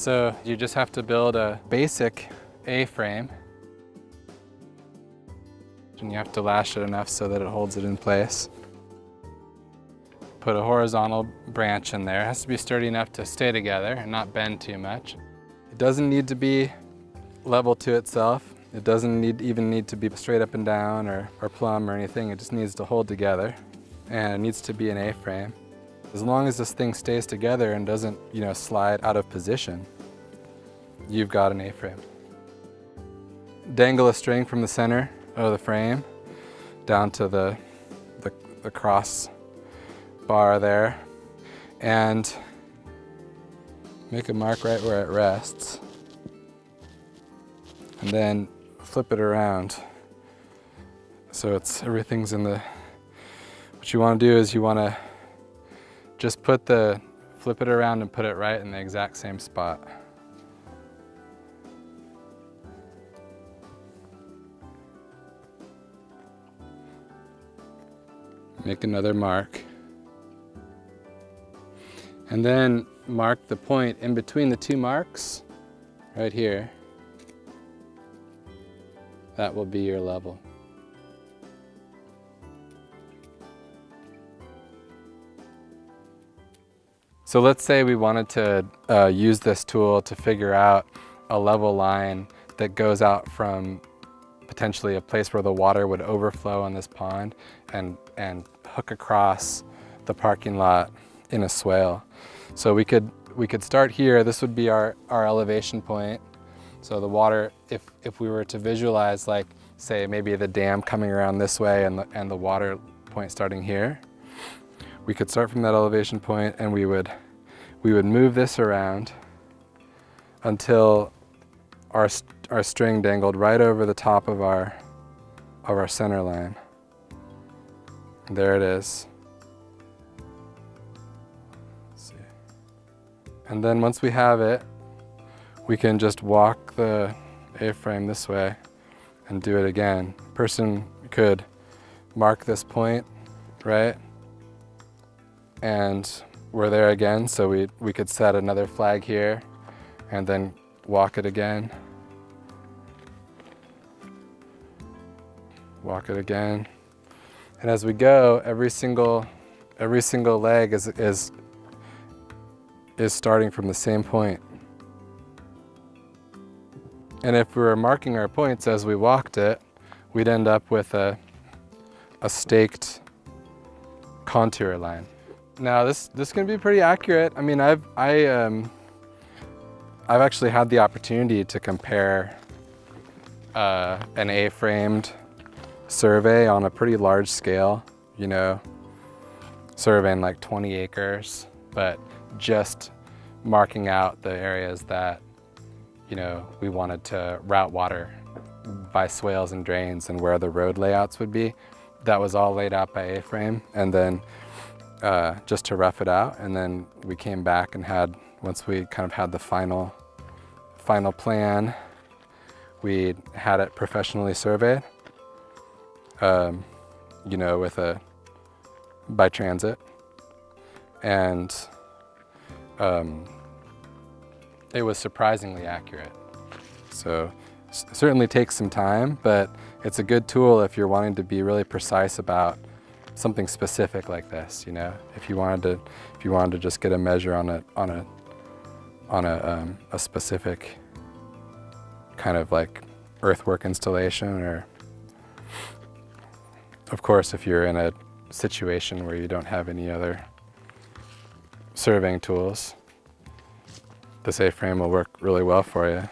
So you just have to build a basic A-frame. And you have to lash it enough so that it holds it in place. Put a horizontal branch in there. It has to be sturdy enough to stay together and not bend too much. It doesn't need to be level to itself. It doesn't even need to be straight up and down or plumb or anything. It just needs to hold together, and it needs to be an A-frame. As long as this thing stays together and doesn't, slide out of position, you've got an A-frame. Dangle a string from the center of the frame down to the cross bar there, and make a mark right where it rests, and then flip it around so everything's in the. What you want to do is you want to just flip it around and put it right in the exact same spot. Make another mark. And then mark the point in between the two marks, right here. That will be your level. So let's say we wanted to use this tool to figure out a level line that goes out from potentially a place where the water would overflow on this pond and hook across the parking lot in a swale. So we could start here. This would be our elevation point. So the water, if we were to visualize, like say maybe the dam coming around this way and the water point starting here, we could start from that elevation point, and we would move this around until our string dangled right over the top of our center line. There it is. Let's see. And then once we have it, we can just walk the A-frame this way and do it again. Person could mark this point, right? And we're there again, so we could set another flag here and then walk it again. Walk it again. And as we go, every single leg is starting from the same point. And if we were marking our points as we walked it, we'd end up with a staked contour line. Now this can be pretty accurate. I mean, I've actually had the opportunity to compare an A-framed survey on a pretty large scale, surveying like 20 acres, but just marking out the areas that, we wanted to route water by swales and drains and where the road layouts would be. That was all laid out by A-frame, and then just to rough it out. And then we came back and once we kind of had the final plan, we had it professionally surveyed, by transit. And it was surprisingly accurate. So certainly takes some time, but it's a good tool if you're wanting to be really precise about something specific like this. If you wanted to just get a measure on a specific kind of like earthwork installation, or of course if you're in a situation where you don't have any other surveying tools, this A-frame will work really well for you.